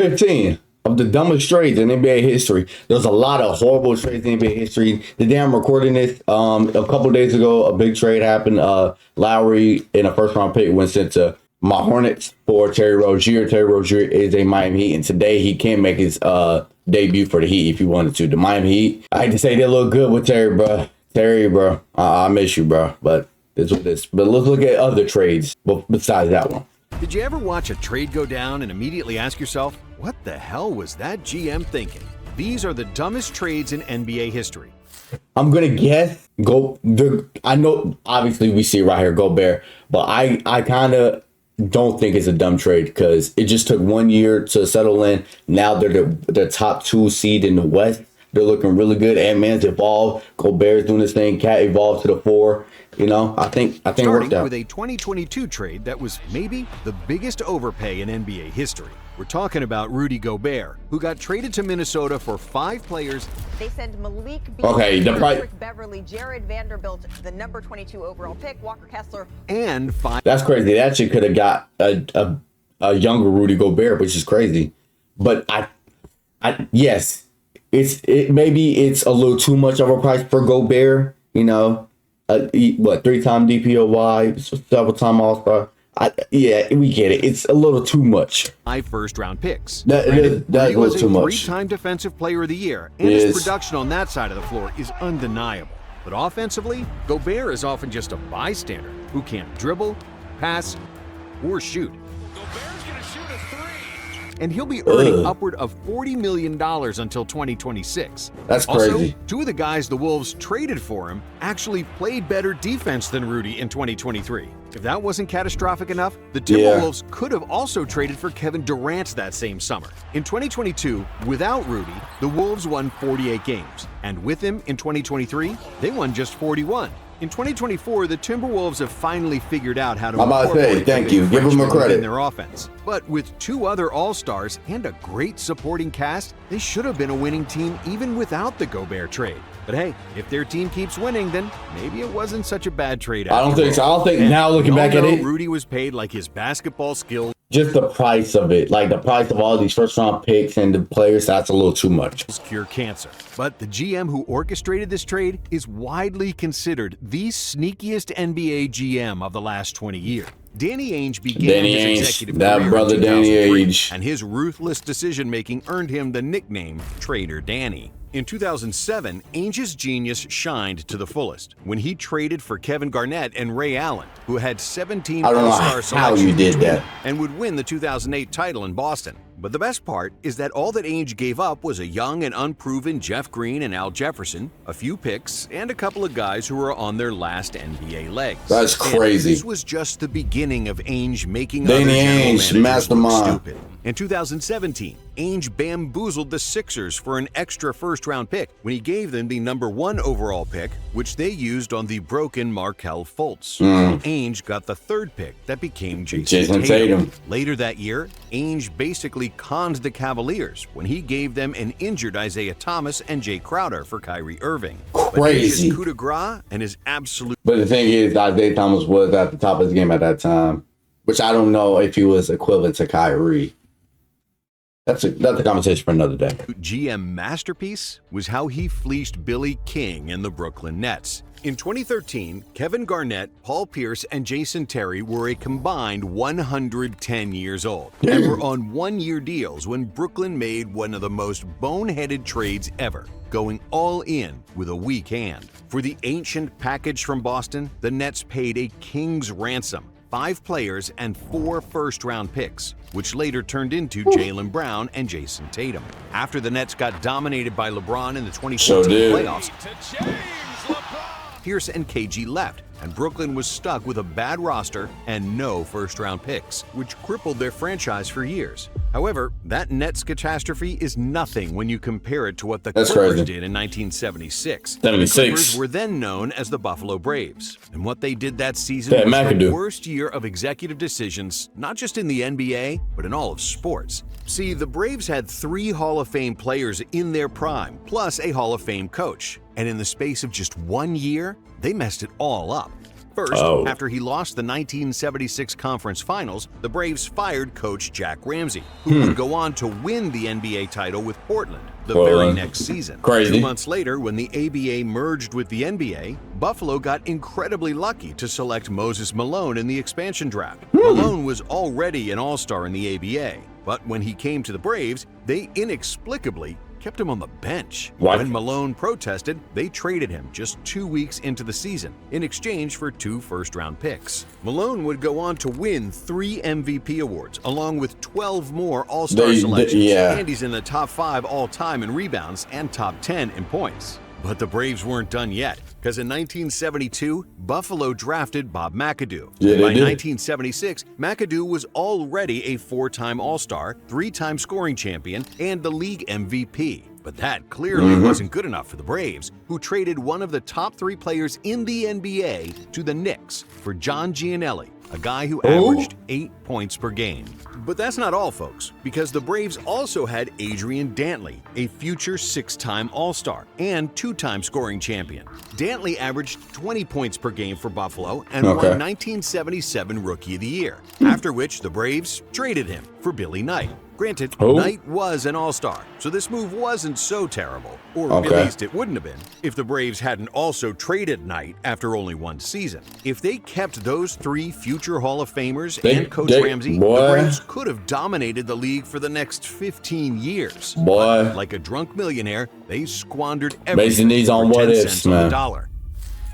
15 of the dumbest trades in NBA history. There's a lot of horrible trades in NBA history. The day I'm recording this, a couple days ago, a big trade happened. Lowry in a first round pick went sent to my Hornets for Terry Rozier. Terry Rozier is a Miami Heat, and today he can make his debut for the Heat if he wanted to. The Miami Heat, I hate to say they look good with Terry, bro. Terry, bro, I miss you, bro. But this is this. But let's look at other trades besides that one. Did you ever watch a trade go down and immediately ask yourself, what the hell was that GM thinking? These are the dumbest trades in NBA history. I'm gonna guess I know obviously we see right here Gobert, but I kind of don't think it's a dumb trade because it just took 1 year to settle in. Now they're the top 2 seed in the West. They're looking really good. Ant-Man's evolved. Gobert's doing this thing. Cat evolved to the 4. You know, I think it worked out. With a 2022 trade that was maybe the biggest overpay in NBA history. We're talking about Rudy Gobert, who got traded to Minnesota for 5 players. They send Malik Beasley, Patrick Beverly, Jared Vanderbilt, the number 22 overall pick, Walker Kessler, and 5. That's crazy. They actually could have got a younger Rudy Gobert, which is crazy. But yes, maybe it's a little too much of a price for Gobert. You know, 3-time DPOY, several-time All-Star. Yeah, we get it. It's a little too much. 5 first-round picks. That's a little too much. 3-time Defensive Player of the Year, and his production on that side of the floor is undeniable. But offensively, Gobert is often just a bystander who can't dribble, pass, or shoot. Gobert's gonna shoot a 3. And he'll be earning upward of $40 million until 2026. That's crazy. Also, 2 of the guys the Wolves traded for him actually played better defense than Rudy in 2023. If that wasn't catastrophic enough, the Timberwolves could have also traded for Kevin Durant that same summer. In 2022, without Rudy, the Wolves won 48 games. And with him in 2023, they won just 41. In 2024, the Timberwolves have finally figured out how to incorporate give them a credit in their offense. But with 2 other All-Stars and a great supporting cast, they should have been a winning team even without the Gobert trade. But hey, if their team keeps winning, then maybe it wasn't such a bad trade. I don't think so. I don't think now looking back at it, Rudy was paid like his basketball skills. Just the price of it, like the price of all these first-round picks and the players, that's a little too much. Cure cancer. But the GM who orchestrated this trade is widely considered the sneakiest NBA GM of the last 20 years. Danny Ainge began his executive career in 2003, and his ruthless decision-making earned him the nickname Trader Danny. In 2007, Ainge's genius shined to the fullest when he traded for Kevin Garnett and Ray Allen, who had 17 All-Star selections and would win the 2008 title in Boston. But the best part is that all that Ainge gave up was a young and unproven Jeff Green and Al Jefferson, a few picks, and a couple of guys who were on their last NBA legs. That's crazy. And this was just the beginning of Ainge making Danny Ainge, mastermind. Stupid. In 2017, Ainge bamboozled the Sixers for an extra first-round pick when he gave them the number 1 overall pick, which they used on the broken Markelle Fultz. Ainge got the 3rd pick that became Jason Tatum. Later that year, Ainge basically conned the Cavaliers when he gave them an injured Isaiah Thomas and Jay Crowder for Kyrie Irving. Crazy. But coup de grace and his absolute... But the thing is, Isaiah Thomas was at the top of his game at that time, which I don't know if he was equivalent to Kyrie. That's a conversation for another day. GM masterpiece was how he fleeced Billy King and the Brooklyn Nets. In 2013, Kevin Garnett, Paul Pierce, and Jason Terry were a combined 110 years old and were on 1-year deals when Brooklyn made one of the most boneheaded trades ever, going all in with a weak hand. For the ancient package from Boston, the Nets paid a king's ransom, 5 players and 4 first-round picks, which later turned into Jaylen Brown and Jason Tatum. After the Nets got dominated by LeBron in the 2014 playoffs, Pierce and KG left, and Brooklyn was stuck with a bad roster and no first-round picks, which crippled their franchise for years. However, that Nets catastrophe is nothing when you compare it to what the Clippers did in 1976. The Clippers were then known as the Buffalo Braves, and what they did that season was the worst year of executive decisions, not just in the NBA, but in all of sports. See, the Braves had 3 Hall of Fame players in their prime, plus a Hall of Fame coach. And in the space of just 1 year, they messed it all up. First, after he lost the 1976 conference finals, the Braves fired coach Jack Ramsey, who would go on to win the NBA title with Portland the very next season. Crazy. 2 months later, when the ABA merged with the NBA, Buffalo got incredibly lucky to select Moses Malone in the expansion draft. Malone was already an all-star in the ABA, but when he came to the Braves, they inexplicably kept him on the bench. What? When Malone protested, they traded him just 2 weeks into the season in exchange for 2 first-round picks. Malone would go on to win 3 MVP awards, along with 12 more All-Star selections, and he's in the top 5 all-time in rebounds and top 10 in points. But the Braves weren't done yet, because in 1972, Buffalo drafted Bob McAdoo. By 1976, McAdoo was already a 4-time All-Star, 3-time scoring champion, and the league MVP. But that clearly wasn't good enough for the Braves, who traded one of the top 3 players in the NBA to the Knicks for John Gianelli, a guy who averaged 8 points per game. But that's not all, folks, because the Braves also had Adrian Dantley, a future 6-time All-Star and 2-time scoring champion. Dantley averaged 20 points per game for Buffalo and won 1977 Rookie of the Year, after which the Braves traded him for Billy Knight. Granted, Knight was an all-star, so this move wasn't so terrible, or at least it wouldn't have been, if the Braves hadn't also traded Knight after only 1 season. If they kept those 3 future Hall of Famers and Coach Ramsey, the Braves could have dominated the league for the next 15 years. But like a drunk millionaire, they squandered everything for 10 cents on the dollar.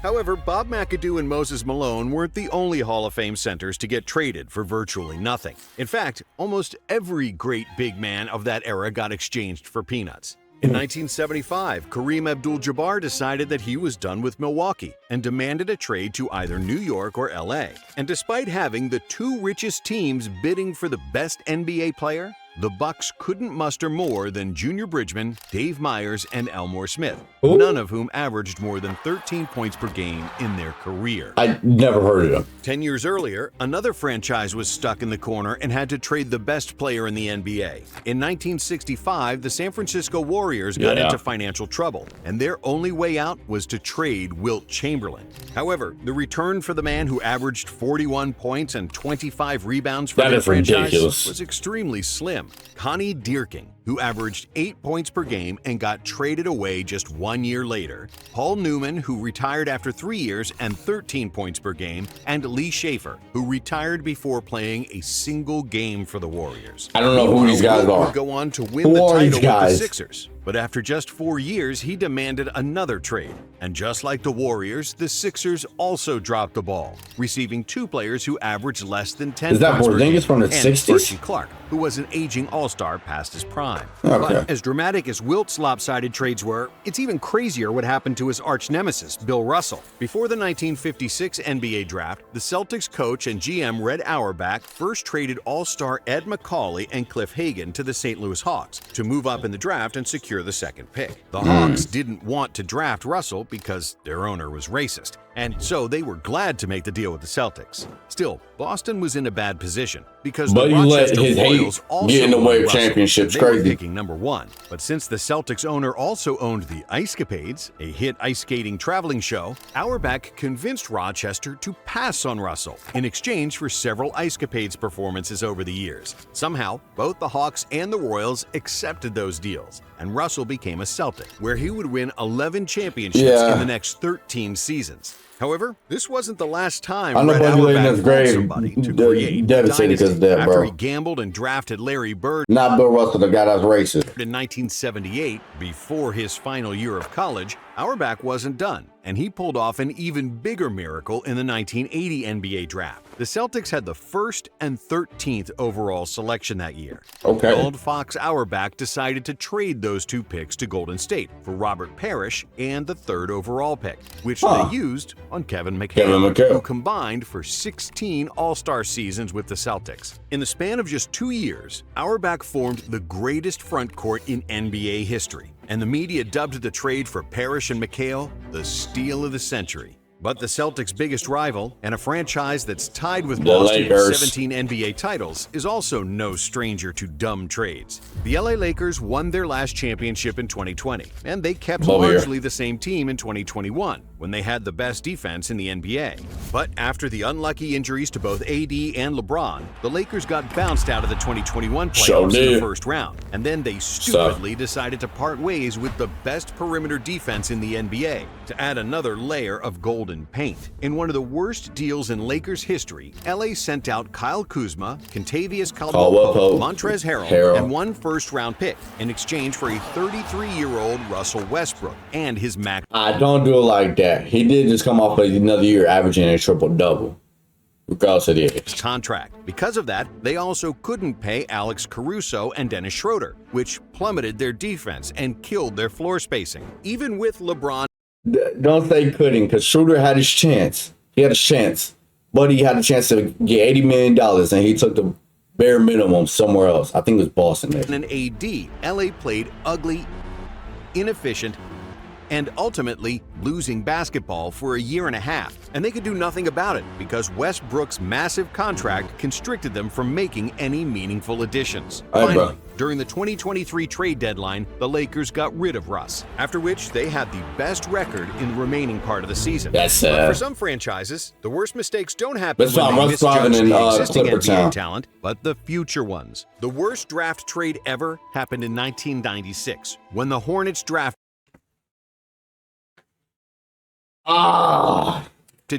However, Bob McAdoo and Moses Malone weren't the only Hall of Fame centers to get traded for virtually nothing. In fact, almost every great big man of that era got exchanged for peanuts. In 1975, Kareem Abdul-Jabbar decided that he was done with Milwaukee and demanded a trade to either New York or LA. And despite having the 2 richest teams bidding for the best NBA player, the Bucks couldn't muster more than Junior Bridgman, Dave Myers, and Elmore Smith, none of whom averaged more than 13 points per game in their career. I never heard of them. 10 years earlier, another franchise was stuck in the corner and had to trade the best player in the NBA. In 1965, the San Francisco Warriors got into financial trouble, and their only way out was to trade Wilt Chamberlain. However, the return for the man who averaged 41 points and 25 rebounds for the franchise was extremely slim. Connie Dierking, who averaged 8 points per game and got traded away just 1 year later, Paul Newman, who retired after 3 years and 13 points per game, and Lee Schaefer, who retired before playing a single game for the Warriors. I don't know who these guys are. Would go on to win the title with the Sixers. But after just 4 years, he demanded another trade. And just like the Warriors, the Sixers also dropped the ball, receiving 2 players who averaged less than 10 points per game. Is that Porzingis from the 60s? Archie Clark, who was an aging all-star past his prime. But as dramatic as Wilt's lopsided trades were, it's even crazier what happened to his arch nemesis, Bill Russell. Before the 1956 NBA draft, the Celtics coach and GM Red Auerbach first traded all-star Ed Macauley and Cliff Hagan to the St. Louis Hawks to move up in the draft and secure the 2nd pick. The Hawks didn't want to draft Russell because their owner was racist, and so they were glad to make the deal with the Celtics. Still, Boston was in a bad position because the Rochester Royals also get in the way of Russell. championships. They Crazy. were picking number 1. But since the Celtics owner also owned the Ice-Capades, a hit ice skating traveling show, Auerbach convinced Rochester to pass on Russell in exchange for several Ice-Capades performances over the years. Somehow, both the Hawks and the Royals accepted those deals, and Russell became a Celtic, where he would win 11 championships in the next 13 seasons. However, this wasn't the last time Red Auerbach found somebody to create a dynasty after he gambled and drafted Larry Bird. Not Bill Russell, the guy that's racist. In 1978, before his final year of college, Auerbach wasn't done, and he pulled off an even bigger miracle in the 1980 NBA draft. The Celtics had the 1st and 13th overall selection that year. Old Fox Auerbach decided to trade those 2 picks to Golden State for Robert Parrish and the 3rd overall pick, which they used on Kevin McHale, who combined for 16 All-Star seasons with the Celtics. In the span of just 2 years, Auerbach formed the greatest front court in NBA history, and the media dubbed the trade for Parrish and McHale the steal of the century. But the Celtics' biggest rival, and a franchise that's tied with Boston with 17 NBA titles, is also no stranger to dumb trades. The LA Lakers won their last championship in 2020, and they kept largely the same team in 2021, when they had the best defense in the NBA. But after the unlucky injuries to both AD and LeBron, the Lakers got bounced out of the 2021 playoffs in the first round, and then they stupidly decided to part ways with the best perimeter defense in the NBA to add another layer of golden paint. In one of the worst deals in Lakers history, LA sent out Kyle Kuzma, Kentavious Caldwell-Pope, Montrezl Harrell, and one first-round pick in exchange for a 33-year-old Russell Westbrook and his max. I don't do it like that. He did just come off another year averaging a triple-double, regardless of the age. Contract. Because of that, they also couldn't pay Alex Caruso and Dennis Schroeder, which plummeted their defense and killed their floor spacing. Even with LeBron. Don't say couldn't, because Schroeder had his chance. He had a chance. But he had a chance to get $80 million, and he took the bare minimum somewhere else. I think it was Boston there. And AD, LA played ugly, inefficient, and ultimately losing basketball for a year and a half. And they could do nothing about it because Westbrook's massive contract constricted them from making any meaneful additions. Finally, during the 2023 trade deadline, the Lakers got rid of Russ, after which they had the best record in the remaining part of the season. But for some franchises, the worst mistakes don't happen when they misjudge the existing NBA talent, but the future ones. The worst draft trade ever happened in 1996, when the Hornets drafted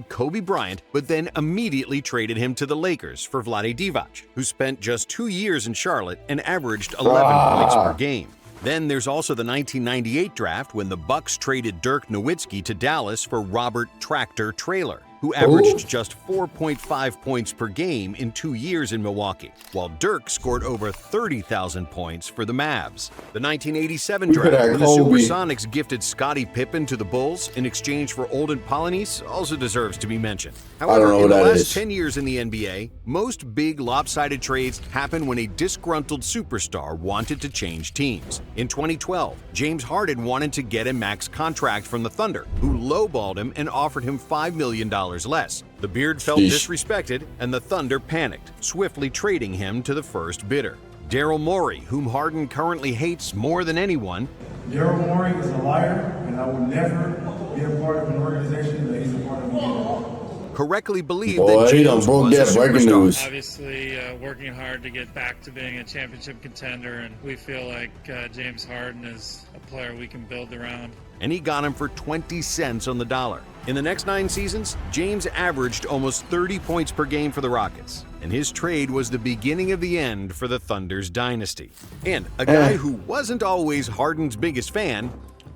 Kobe Bryant, but then immediately traded him to the Lakers for Vlade Divac, who spent just 2 years in Charlotte and averaged 11 points per game. Then there's also the 1998 draft when the Bucks traded Dirk Nowitzki to Dallas for Robert Tractor Traylor, who averaged just 4.5 points per game in 2 years in Milwaukee, while Dirk scored over 30,000 points for the Mavs. The 1987 draft, when the Supersonics gifted Scottie Pippen to the Bulls in exchange for Olden Polynice, also deserves to be mentioned. However, in the last 10 years in the NBA, most big lopsided trades happen when a disgruntled superstar wanted to change teams. In 2012, James Harden wanted to get a max contract from the Thunder, who lowballed him and offered him $5 million less. The Beard felt disrespected, and the Thunder panicked, swiftly trading him to the first bidder. Daryl Morey, whom Harden currently hates more than anyone. Daryl Morey is a liar, and I will never be a part of an organization that he's a part of again. Correctly believed that James was a superstar. Obviously, working hard to get back to being a championship contender, and we feel like James Harden is a player we can build around. And he got him for 20 cents on the dollar. In the next 9 seasons, James averaged almost 30 points per game for the Rockets, and his trade was the beginning of the end for the Thunder's dynasty. And a guy who wasn't always Harden's biggest fan.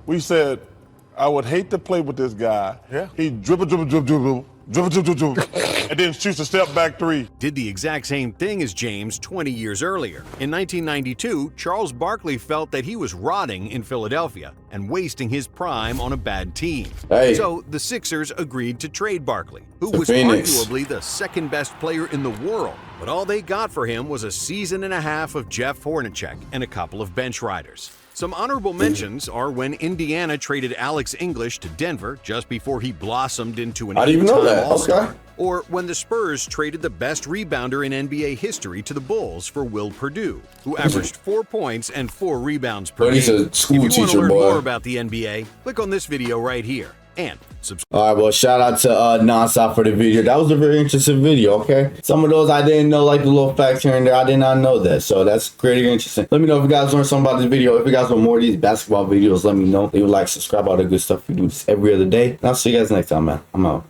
We said, I would hate to play with this guy. He dribble, and then shoots a step back three. Did the exact same thing as James 20 years earlier. In 1992, Charles Barkley felt that he was rotting in Philadelphia and wasting his prime on a bad team. So the Sixers agreed to trade Barkley, who was arguably the second best player in the world. But all they got for him was a season and a half of Jeff Hornacek and a couple of bench riders. Some honorable mentions are when Indiana traded Alex English to Denver just before he blossomed into an eight-time All-Star. Or when the Spurs traded the best rebounder in NBA history to the Bulls for Will Perdue, who averaged 4 points and 4 rebounds per game. He's a school if you want to teacher, learn boy. more about the NBA, click on this video right here. And subscribe. All right, well, shout out to Nonstop for the video. That was a very interesting video, okay? Some of those I didn't know, like the little facts here and there. I did not know that, so that's pretty interesting. Let me know if you guys learned something about this video. If you guys want more of these basketball videos, let me know. Leave a like, subscribe, all the good stuff. We do this every other day. And I'll see you guys next time, man. I'm out.